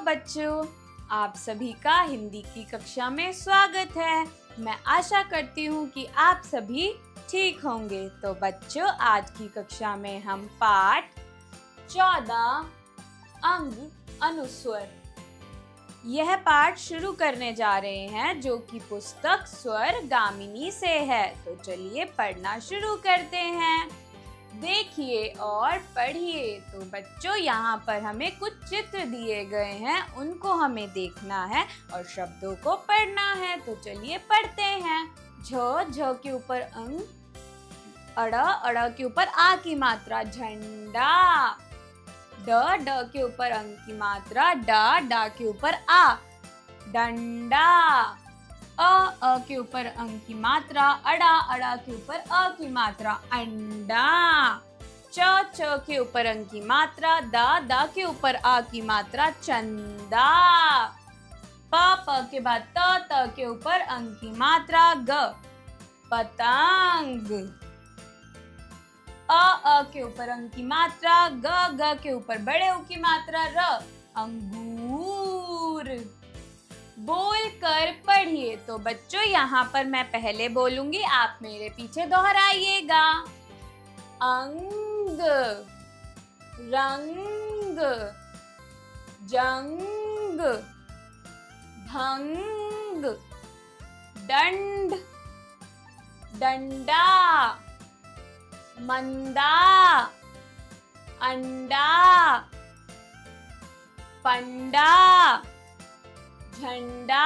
बच्चों, आप सभी का हिंदी की कक्षा में स्वागत है। मैं आशा करती हूँ कि आप सभी ठीक होंगे। तो बच्चों, आज की कक्षा में हम पाठ 14 अंग अनुस्वर यह पाठ शुरू करने जा रहे हैं, जो कि पुस्तक स्वर गामिनी से है। तो चलिए पढ़ना शुरू करते हैं। देखिए और पढ़िए। तो बच्चों, यहाँ पर हमें कुछ चित्र दिए गए हैं, उनको हमें देखना है और शब्दों को पढ़ना है। तो चलिए पढ़ते हैं। झ के ऊपर अंग, अड़ के ऊपर आ की मात्रा, झंडा। ड के ऊपर अंग की मात्रा, डा के ऊपर आ, डंडा। अ के ऊपर अंग की मात्रा, अड़ा के ऊपर अ की मात्रा, अंडा। च के ऊपर अंग की मात्रा, दा के ऊपर आ की मात्रा, चंदा। प के बाद त के ऊपर अंग की मात्रा, ग, पतंग। अ के ऊपर अंग की मात्रा, ग के ऊपर बड़े उ की मात्रा, र, अंगूर। बोल कर पढ़िए। तो बच्चों, यहाँ पर मैं पहले बोलूंगी, आप मेरे पीछे दोहराइएगा। अंग, रंग, जंग, भंग, दंड, डंडा, मंदा, अंडा, पंडा, झंडा,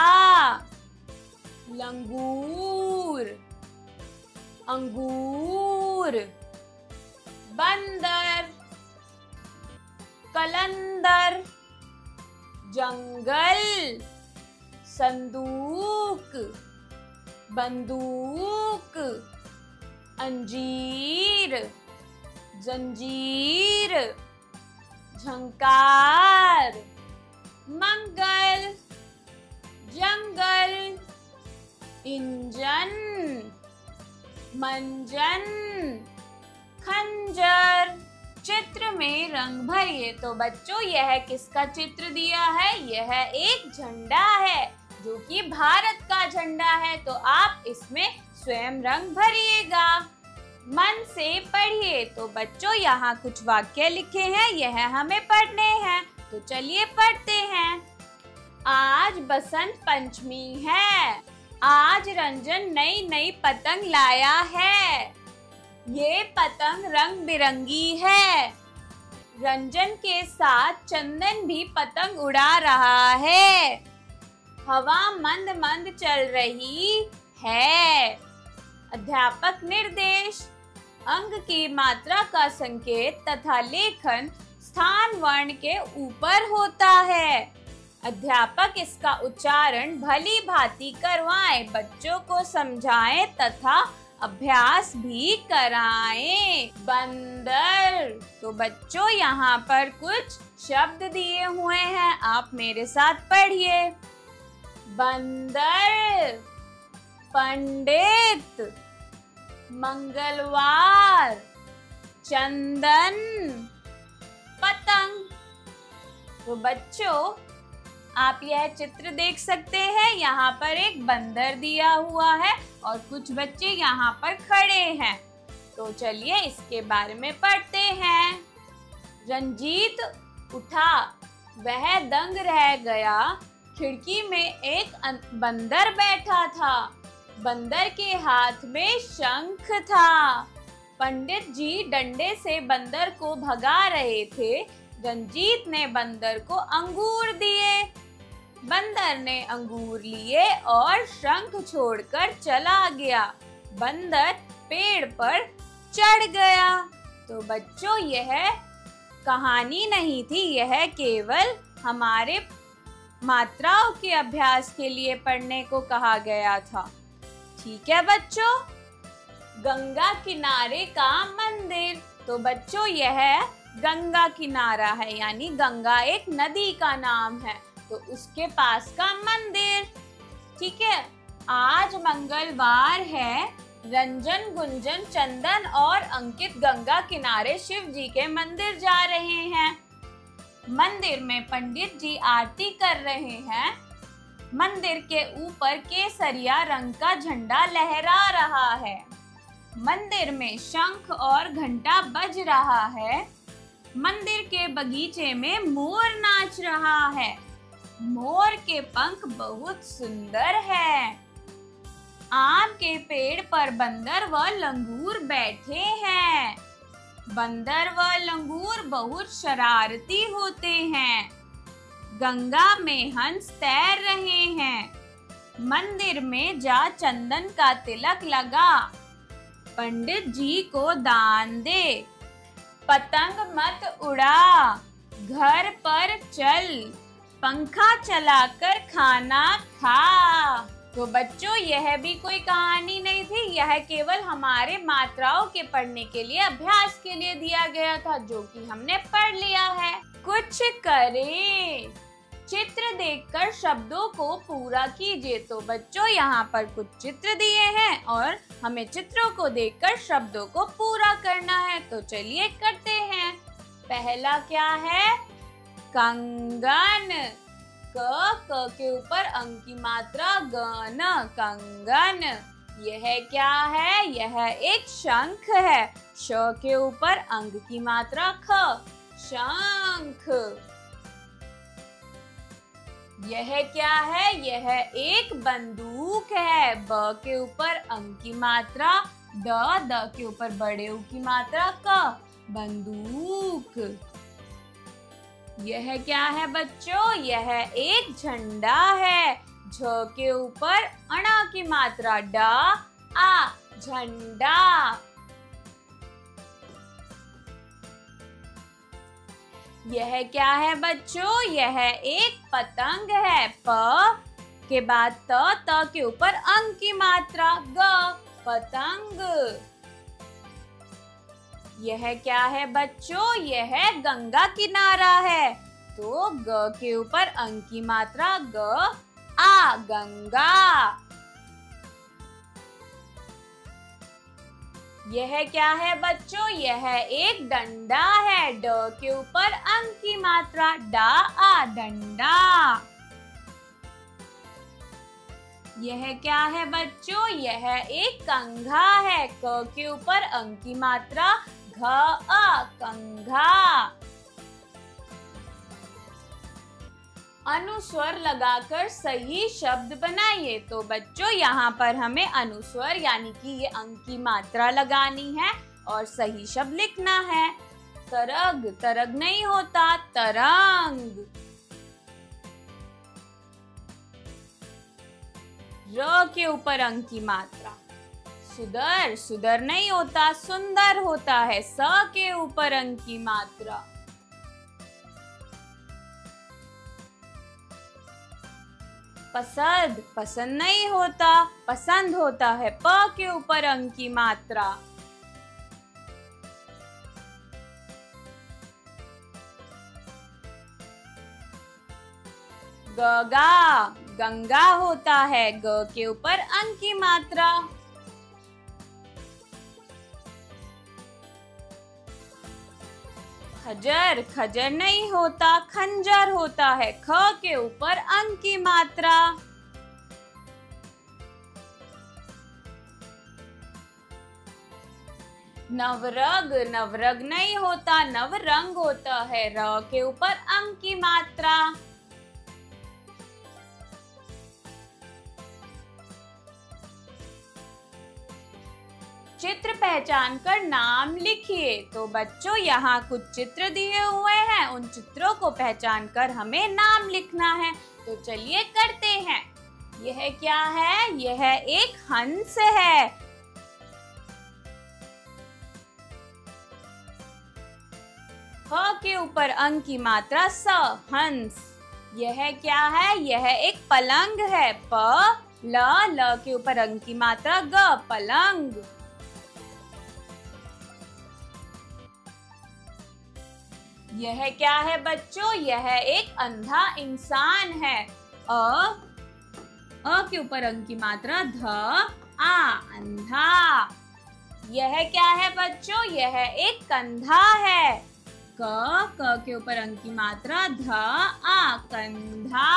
लंगूर, अंगूर, बंदर, कलंदर, जंगल, संदूक, बंदूक, अंजीर, जंजीर, झंकार, मंगल, जंगल, इंजन, मंजन, खंजर। चित्र में रंग भरिए। तो बच्चों, यह किसका चित्र दिया है? यह एक झंडा है, जो कि भारत का झंडा है। तो आप इसमें स्वयं रंग भरिएगा। मन से पढ़िए। तो बच्चों, यहाँ कुछ वाक्य लिखे हैं, यह हमें पढ़ने हैं। तो चलिए पढ़ते हैं। आज बसंत पंचमी है। आज रंजन नई नई पतंग लाया है। ये पतंग रंग बिरंगी है। रंजन के साथ चंदन भी पतंग उड़ा रहा है। हवा मंद मंद चल रही है। अध्यापक निर्देश: अंग की मात्रा का संकेत तथा लेखन स्थान वर्ण के ऊपर होता है। अध्यापक इसका उच्चारण भली भांति करवाएं, बच्चों को समझाएं तथा अभ्यास भी कराएं। बंदर। तो बच्चों, यहाँ पर कुछ शब्द दिए हुए हैं, आप मेरे साथ पढ़िए। बंदर, पंडित, मंगलवार, चंदन, पतंग। तो बच्चों, आप यह चित्र देख सकते हैं। यहाँ पर एक बंदर दिया हुआ है और कुछ बच्चे यहाँ पर खड़े हैं। तो चलिए इसके बारे में पढ़ते हैं। रंजीत उठा, वह दंग रह गया। खिड़की में एक बंदर बैठा था। बंदर के हाथ में शंख था। पंडित जी डंडे से बंदर को भगा रहे थे। रंजीत ने बंदर को अंगूर दिए। बंदर ने अंगूर लिए और शंख छोड़कर चला गया। बंदर पेड़ पर चढ़ गया। तो बच्चों, यह कहानी नहीं थी, यह केवल हमारे मात्राओं के अभ्यास के लिए पढ़ने को कहा गया था। ठीक है बच्चों। गंगा किनारे का मंदिर। तो बच्चों, यह गंगा किनारा है, यानी गंगा एक नदी का नाम है, तो उसके पास का मंदिर। ठीक है। आज मंगलवार है। रंजन, गुंजन, चंदन और अंकित गंगा किनारे शिव जी के मंदिर जा रहे हैं। मंदिर में पंडित जी आरती कर रहे हैं। मंदिर के ऊपर केसरिया रंग का झंडा लहरा रहा है। मंदिर में शंख और घंटा बज रहा है। मंदिर के बगीचे में मोर नाच रहा है। मोर के पंख बहुत सुंदर है। आम के पेड़ पर बंदर व लंगूर बैठे हैं। बंदर व लंगूर बहुत शरारती होते हैं। गंगा में हंस तैर रहे हैं। मंदिर में जा चंदन का तिलक लगा। पंडित जी को दान दे। पतंग मत उड़ा, घर पर चल, पंखा चलाकर खाना खा। तो बच्चों, यह भी कोई कहानी नहीं थी, यह केवल हमारे मात्राओं के पढ़ने के लिए, अभ्यास के लिए दिया गया था, जो कि हमने पढ़ लिया है। कुछ करें, चित्र देखकर शब्दों को पूरा कीजिए। तो बच्चों, यहाँ पर कुछ चित्र दिए हैं और हमें चित्रों को देखकर शब्दों को पूरा करना है। तो चलिए करते हैं। पहला क्या है? कंगन। क के ऊपर अंक की मात्रा गन, कंगन। यह क्या है? यह एक शंख है। श के ऊपर अंक की मात्रा ख, शंख। यह क्या है? यह एक बंदूक है। ब के ऊपर अंक की मात्रा द के ऊपर बड़े ऊ की मात्रा क, बंदूक। यह क्या है बच्चों? यह एक झंडा है। झ के ऊपर अणा की मात्रा ड आ, झंडा। यह क्या है बच्चों? यह एक पतंग है। प के बाद त के ऊपर अंक की मात्रा ग, पतंग। यह क्या है बच्चों? यह गंगा किनारा है। तो ग के ऊपर अंक की मात्रा ग आ, गंगा। यह क्या है बच्चों? यह एक डंडा है। ड के ऊपर अंक की मात्रा डा आ, डंडा। यह क्या है बच्चों? यह एक कंघा है। क के ऊपर अंक की मात्रा घ आ, कंघा। अनुस्वर लगाकर सही शब्द बनाइए। तो बच्चों, यहाँ पर हमें अनुस्वर यानी कि ये अंक की मात्रा लगानी है और सही शब्द लिखना है। तरग, तरग नहीं होता, तरंग। र के ऊपर अंक की मात्रा। सुदर, सुदर नहीं होता, सुंदर होता है। स के ऊपर अंक की मात्रा। पसंद, पसंद नहीं होता, पसंद होता है। प के ऊपर अंक की मात्रा। गगा, गंगा होता है। ग के ऊपर अंक की मात्रा। खजर, खजर नहीं होता, खंजर होता है। ख के ऊपर अंक की मात्रा। नवरग, नवरग नहीं होता, नवरंग होता है। र के ऊपर अंक की मात्रा। चित्र पहचान कर नाम लिखिए। तो बच्चों, यहाँ कुछ चित्र दिए हुए हैं, उन चित्रों को पहचान कर हमें नाम लिखना है। तो चलिए करते हैं। यह क्या है? यह एक हंस है। ह के ऊपर अंक की मात्रा स, हंस। यह क्या है? यह एक पलंग है। प ल के ऊपर अंक की मात्रा ग, पलंग। यह क्या है बच्चों? यह एक अंधा इंसान है। अ के ऊपर अंक की मात्रा ध आ, अंधा। यह क्या है बच्चों? यह एक कंधा है। क के ऊपर अंक की मात्रा ध आ कंधा।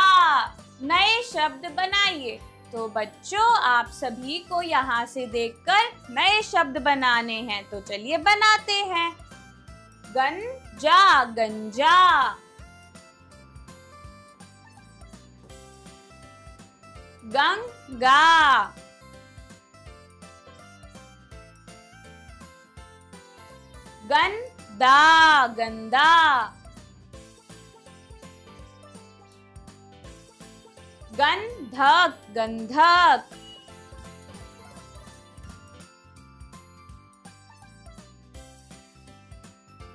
नए शब्द बनाइए। तो बच्चों आप सभी को यहाँ से देखकर नए शब्द बनाने हैं, तो चलिए बनाते हैं। गंजा गंजा, गंगा, गंदा गंदा, गंधक गंधक,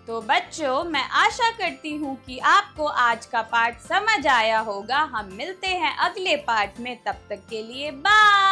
तो बच्चों मैं आशा करती हूँ कि आपको आज का पाठ समझ आया होगा। हम मिलते हैं अगले पाठ में, तब तक के लिए बाय।